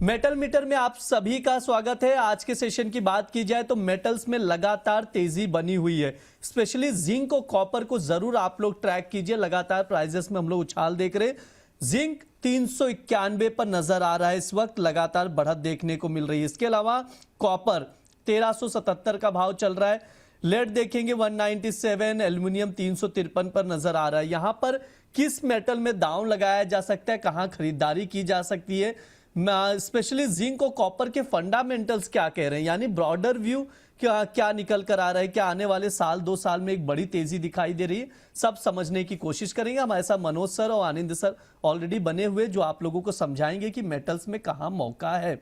Metal metre में आप सभी का स्वागत है। आज के सेशन की बात की जाए तो मेटल्स में लगातार तेजी बनी हुई है। स्पेशली जिंक और कॉपर को जरूर आप लोग ट्रैक कीजिए। लगातार प्राइजेस में हम लोग उछाल देख रहे हैं। जिंक 391 पर नजर आ रहा है, इस वक्त लगातार बढ़त देखने को मिल रही है। इसके अलावा कॉपर 1377 का भाव चल रहा है। लेड देखेंगे 197, एल्यूमिनियम 353 पर नजर आ रहा है। यहां पर किस मेटल में दांव लगाया जा सकता है, कहां खरीदारी की जा सकती है, स्पेशली जिंक और कॉपर के फंडामेंटल्स क्या कह रहे हैं, यानी ब्रॉडर व्यू क्या क्या निकल कर आ रहा है, क्या आने वाले साल 2 साल में एक बड़ी तेजी दिखाई दे रही है, सब समझने की कोशिश करेंगे। हमारे साथ मनोज सर और आनंद सर ऑलरेडी बने हुए, जो आप लोगों को समझाएंगे कि मेटल्स में कहां मौका है।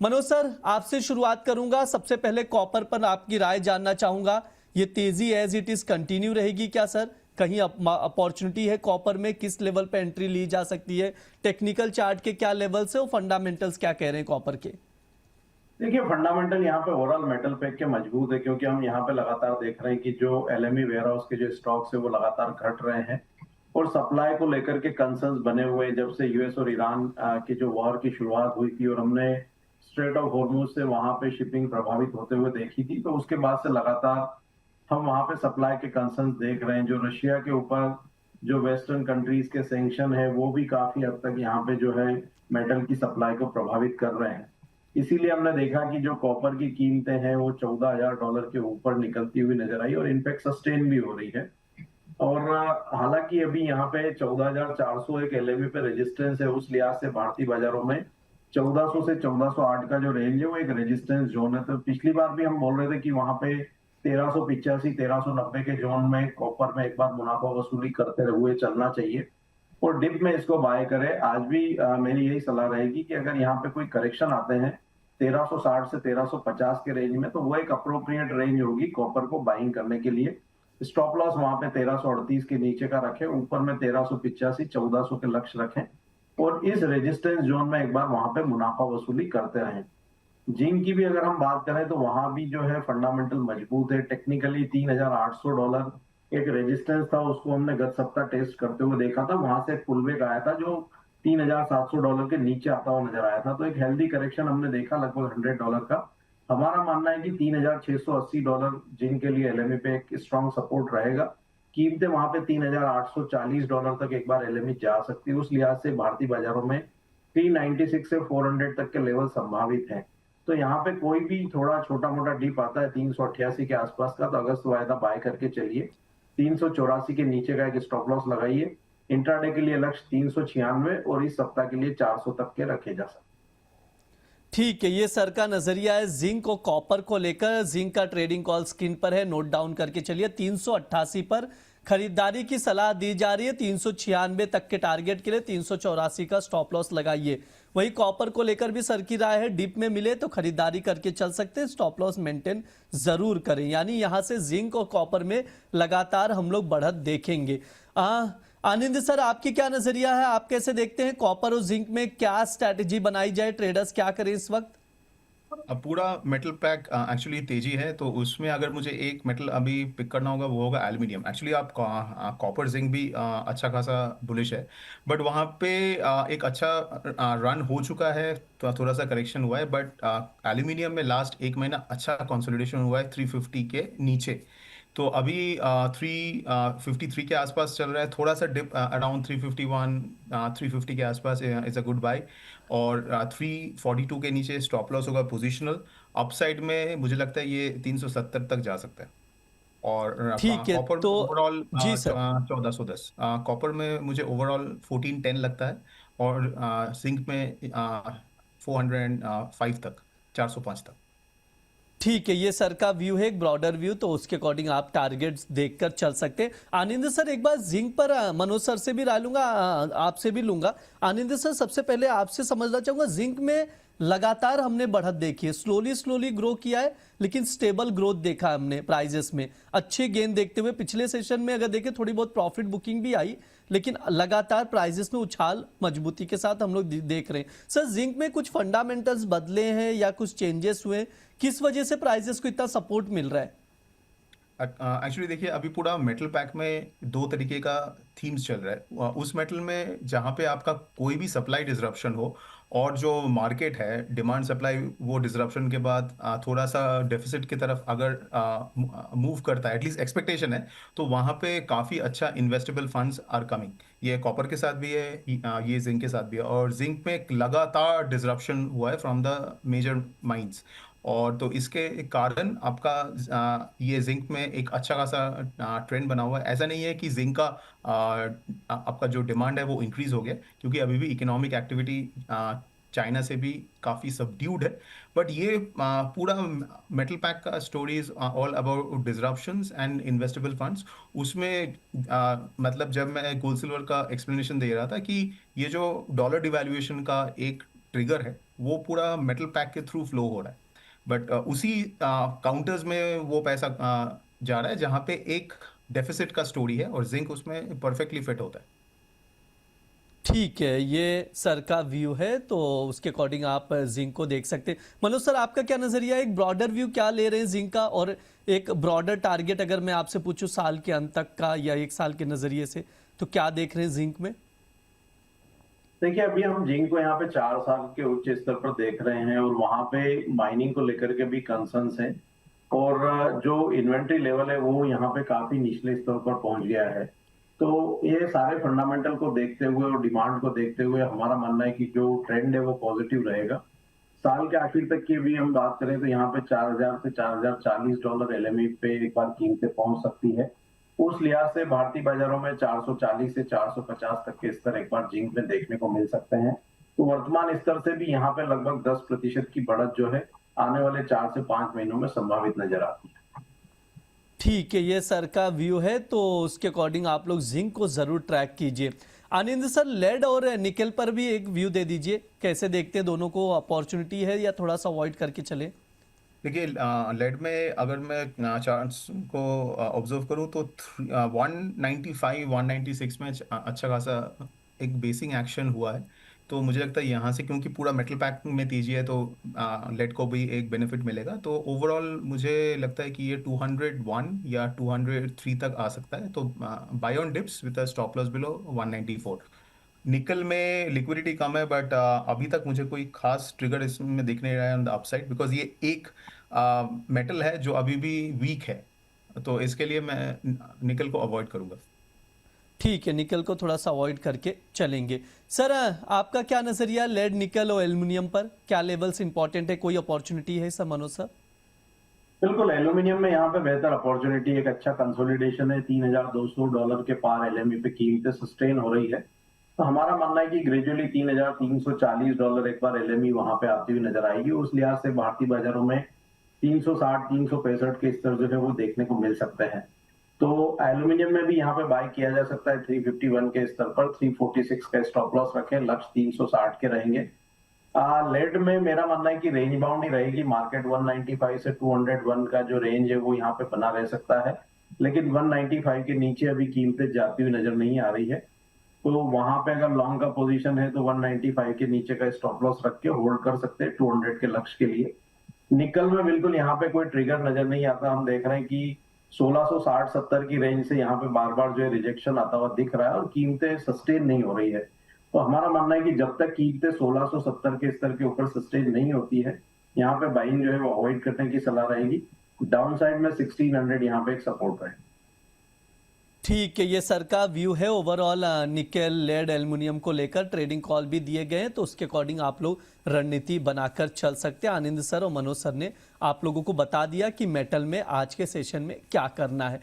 मनोज सर, आपसे शुरुआत करूंगा। सबसे पहले कॉपर पर आपकी राय जानना चाहूंगा। ये तेजी एज इट इज कंटिन्यू रहेगी क्या सर? कहीं अपॉर्चुनिटी है कॉपर में? किस लेवल पे एंट्री ली जा सकती है? टेक्निकल चार्ट के क्या लेवल्स है और फंडामेंटल्स क्या कह रहे हैं कॉपर के? देखिए, फंडामेंटल यहाँ पे ओवरऑल मेटल पैक के मजबूत है, क्योंकि हम यहाँ पे लगातार देख रहे हैं कि जो एलएमई वेयरहाउस के जो स्टॉक्स है वो लगातार घट रहे हैं और सप्लाई को लेकर के कंसर्न्स बने हुए हैं। जब से यूएस और ईरान की जो वॉर की शुरुआत हुई थी और हमने स्ट्रेट ऑफ हॉर्मुज से वहां पे शिपिंग प्रभावित होते हुए देखी थी, तो उसके बाद से लगातार हम वहां पे सप्लाई के कंसर्न्स देख रहे हैं। जो रशिया के ऊपर जो वेस्टर्न कंट्रीज के सैंक्शन है वो भी काफी हद तक यहाँ पे जो है मेटल की सप्लाई को प्रभावित कर रहे हैं। इसीलिए हमने देखा कि जो कॉपर की कीमतें हैं वो $14,000 के ऊपर निकलती हुई नजर आई और इनफैक्ट सस्टेन भी हो रही है। और हालांकि अभी यहाँ पे 14,400 एक एलएमई पे रेजिस्टेंस है, उस लिहाज से भारतीय बाजारों में 1400 से 1408 का जो रेंज है वो एक रेजिस्टेंस जोन है। तो पिछली बार भी हम बोल रहे थे कि वहां पे 1385 1390 के जोन में कॉपर में एक बार मुनाफा वसूली करते हुए चलना चाहिए और डिप में इसको बाय करें। आज भी मेरी यही सलाह रहेगी कि अगर यहाँ पे कोई करेक्शन आते हैं 1360 से 1350 के रेंज में, तो वो एक अप्रोप्रिएट रेंज होगी कॉपर को बाइंग करने के लिए। स्टॉप लॉस वहां पे 1338 के नीचे का रखें, ऊपर में 1385 1400 के लक्ष्य रखें और इस रेजिस्टेंस जोन में एक बार वहां पे मुनाफा वसूली करते रहें। जिंक की भी अगर हम बात करें तो वहां भी जो है फंडामेंटल मजबूत है। टेक्निकली $3,800 एक रेजिस्टेंस था, उसको हमने गत सप्ताह टेस्ट करते हुए देखा था, वहां से एक पुलबैक आया था जो $3,700 के नीचे आता हुआ नजर आया था। तो एक हेल्दी करेक्शन हमने देखा लगभग $100 का। हमारा मानना है कि $3,680 जिंक के लिए एलएमई पे एक स्ट्रॉन्ग सपोर्ट रहेगा। कीमतें वहां पे $3,840 तक एक बार एलएमई जा सकती है। उस लिहाज से भारतीय बाजारों में 396 से 400 तक के लेवल संभावित है। तो यहाँ पे कोई भी थोड़ा छोटा मोटा डिप आता है 388 के आसपास का, तो अगस्त वायदा बाय करके चलिए। 384 के नीचे का एक स्टॉप लॉस लगाइए। इंट्राडे के लिए लक्ष्य 396 और इस सप्ताह के लिए 400 तक के रखे जा सकते। ठीक है, ये सर का नजरिया है जिंक और कॉपर को लेकर। जिंक का ट्रेडिंग कॉल स्क्रीन पर है, नोट डाउन करके चलिए। 388 पर खरीदारी की सलाह दी जा रही है। 396 तक के टारगेट के लिए 384 का स्टॉप लॉस लगाइए। वही कॉपर को लेकर भी सर की राय है, डिप में मिले तो खरीदारी करके चल सकते हैं, स्टॉप लॉस मेंटेन जरूर करें। यानी यहां से जिंक और कॉपर में लगातार हम लोग बढ़त देखेंगे। आनंद सर, आपकी क्या नजरिया है? आप कैसे देखते हैं कॉपर और जिंक में क्या स्ट्रैटेजी बनाई जाए, ट्रेडर्स क्या करें इस वक्त? अब पूरा मेटल पैक एक्चुअली तेजी है, तो उसमें अगर मुझे एक मेटल अभी पिक करना होगा वो होगा एल्यूमिनियम। एक्चुअली आप कॉपर जिंक भी अच्छा खासा बुलिश है, बट वहाँ पे एक अच्छा रन हो चुका है, तो थोड़ा सा करेक्शन हुआ है। बट एल्यूमिनियम में लास्ट एक महीना अच्छा कंसोलिडेशन हुआ है 350 के नीचे। तो अभी 353 के आसपास चल रहा है। थोड़ा सा डिप अराउंड 351 350 के आसपास इज अ गुड बाय। और 342 के नीचे स्टॉप लॉस होगा पोजिशनल। अपसाइड में मुझे लगता है ये 370 तक जा सकता है। और ठीक है, कॉपर तो ओवरऑल जी सर। 1410। कॉपर में मुझे ओवरऑल 1410 लगता है और जिंक में 405 तक, 405 तक। ठीक है, ये सर का व्यू है, एक ब्रॉडर व्यू, तो उसके अकॉर्डिंग आप टारगेट्स देखकर चल सकते हैं। आनंद सर, एक बार जिंक पर मनोज सर से भी राय लूंगा, आपसे भी लूंगा। आनंद सर, सबसे पहले आपसे समझना चाहूंगा, जिंक में लगातार हमने बढ़त देखी है, स्लोली स्लोली ग्रो किया है, लेकिन स्टेबल ग्रोथ देखा हमने प्राइजेस में, अच्छे गेन देखते हुए। पिछले सेशन में अगर देखें थोड़ी बहुत प्रॉफिट बुकिंग भी आई, लेकिन लगातार प्राइजेस में उछाल मजबूती के साथ हम लोग देख रहे हैं। सर, जिंक में कुछ फंडामेंटल्स बदले हैं या कुछ चेंजेस हुए, किस वजह से प्राइजेस को इतना सपोर्ट मिल रहा है? एक्चुअली देखिए, अभी पूरा मेटल पैक में दो तरीके का थीम्स चल रहा है। उस मेटल में जहाँ पे आपका कोई भी सप्लाई डिसरप्शन हो और जो मार्केट है डिमांड सप्लाई वो डिसरप्शन के बाद थोड़ा सा डेफिसिट की तरफ अगर मूव करता है, एटलीस्ट एक्सपेक्टेशन है, तो वहाँ पे काफ़ी अच्छा इन्वेस्टेबल फंड्स आर कमिंग। ये कॉपर के साथ भी है, ये जिंक के साथ भी है। और जिंक में एक लगातार डिसरप्शन हुआ है फ्रॉम द मेजर माइंस, और तो इसके कारण आपका ये जिंक में एक अच्छा खासा ट्रेंड बना हुआ है। ऐसा नहीं है कि जिंक का आपका जो डिमांड है वो इंक्रीज हो गया, क्योंकि अभी भी इकोनॉमिक एक्टिविटी चाइना से भी काफ़ी सबड्यूड है। बट ये पूरा मेटल पैक का stories all about disruptions and investable funds. उसमें मतलब जब मैं गोल्ड सिल्वर का एक्सप्लेनेशन दे रहा था कि ये जो डॉलर डिवैल्यूएशन का एक ट्रिगर है वो पूरा मेटल पैक के थ्रू फ्लो हो रहा है, बट उसी काउंटर्स में वो पैसा जा रहा है जहाँ पे एक डेफिसिट का स्टोरी है, और जिंक उसमें परफेक्टली फिट होता है। ठीक है, ये सर का व्यू है, तो उसके अकॉर्डिंग आप जिंक को देख सकते हैं। मनोज सर, आपका क्या नजरिया है? एक ब्रॉडर व्यू क्या ले रहे हैं जिंक का, और एक ब्रॉडर टारगेट अगर मैं आपसे पूछूं साल के अंत तक का या एक साल के नजरिए से, तो क्या देख रहे हैं जिंक में? देखिए, अभी हम जिंक को यहाँ पे 4 साल के उच्च स्तर पर देख रहे हैं, और वहां पे माइनिंग को लेकर के भी कंसर्न्स हैं, और जो इन्वेंट्री लेवल है वो यहाँ पे काफी निचले स्तर पर पहुंच गया है। तो ये सारे फंडामेंटल को देखते हुए और डिमांड को देखते हुए हमारा मानना है कि जो ट्रेंड है वो पॉजिटिव रहेगा। साल के आखिर तक की भी हम बात करें तो यहाँ पे 4000 से $4040 LME पे एक बार कीमतें पहुंच सकती है। उस लिहाज से भारतीय बाजारों में 440 से 450 तक के स्तर एक बार जिंक में देखने को मिल सकते हैं। तो वर्तमान स्तर से भी यहाँ पे लगभग 10% की बढ़त जो है आने वाले 4 से 5 महीनों में संभावित नजर आती है। ठीक है, ये सर का व्यू है, तो उसके अकॉर्डिंग आप लोग जिंक को जरूर ट्रैक कीजिए। आनंद सर, लेड और निकल पर भी एक व्यू दे दीजिए, कैसे देखते हैं दोनों को? अपॉर्चुनिटी है या थोड़ा सा अवॉइड करके चले? देखिए, लेड में अगर मैं चार्ट्स को ऑब्जर्व करूँ तो 195 196 में अच्छा खासा एक बेसिंग एक्शन हुआ है। तो मुझे लगता है यहाँ से, क्योंकि पूरा मेटल पैक में तेजी है, तो लेड को भी एक बेनिफिट मिलेगा। तो ओवरऑल मुझे लगता है कि ये 201 या 203 तक आ सकता है। तो buy on dips with a stop loss below 194। निकल में लिक्विडिटी कम है, बट अभी तक मुझे कोई खास ट्रिगर इसमें दिख नहीं रहा है ऑन द अपसाइड, बिकॉज ये एक मेटल है जो अभी भी वीक है, तो इसके लिए मैं निकल को अवॉइड करूंगा। ठीक है, निकल को थोड़ा सा अवॉइड करके चलेंगे। सर, आपका क्या नजरिया लेड, निकल और एल्युमिनियम पर? क्या लेवल्स इंपॉर्टेंट है? कोई अपॉर्चुनिटी है सर, मनोज सर? बिल्कुल, एल्यूमिनियम में यहाँ पे बेहतर अपॉर्चुनिटी, एक अच्छा कंसोलिडेशन है। $3200 के पार LME पे कीमतें सस्टेन हो रही है। तो हमारा मानना है कि ग्रेजुअली $3340 एक बार LME वहां पे आती हुई नजर आएगी। उस लिहाज से भारतीय बाजारों में 360 365 के स्तर जो है वो देखने को मिल सकते हैं। तो एल्यूमिनियम में भी यहाँ पे बाय किया जा सकता है 351 के स्तर पर। 346 का स्टॉप लॉस रखें, लक्ष्य 360 के रहेंगे। लेड में मेरा मानना है कि रेंज बाउंड ही रहेगी। मार्केट 195 से 201 का जो रेंज है वो यहाँ पे बना रह सकता है, लेकिन 195 के नीचे अभी कीमतें जाती हुई नजर नहीं आ रही है। तो वहां पे अगर लॉन्ग का पोजीशन है तो 195 के नीचे का स्टॉप लॉस रख के होल्ड कर सकते हैं 200 के लक्ष्य के लिए। निकल में बिल्कुल यहाँ पे कोई ट्रिगर नजर नहीं आता। हम देख रहे हैं कि 1660-70 की रेंज से यहाँ पे बार बार जो है रिजेक्शन आता हुआ दिख रहा है, और कीमतें सस्टेन नहीं हो रही है। तो हमारा मानना है कि जब तक कीमतें 1670 के स्तर के ऊपर सस्टेन नहीं होती है, यहाँ पे बाइंग जो है वो अवॉइड करने की सलाह रहेगी। डाउन साइड में 1600 यहाँ पे एक सपोर्ट रहेगा। ठीक है, ये सर का व्यू है ओवरऑल निकेल, लेड, एल्युमिनियम को लेकर। ट्रेडिंग कॉल भी दिए गए हैं, तो उसके अकॉर्डिंग आप लोग रणनीति बनाकर चल सकते हैं। आनंद सर और मनोज सर ने आप लोगों को बता दिया कि मेटल में आज के सेशन में क्या करना है।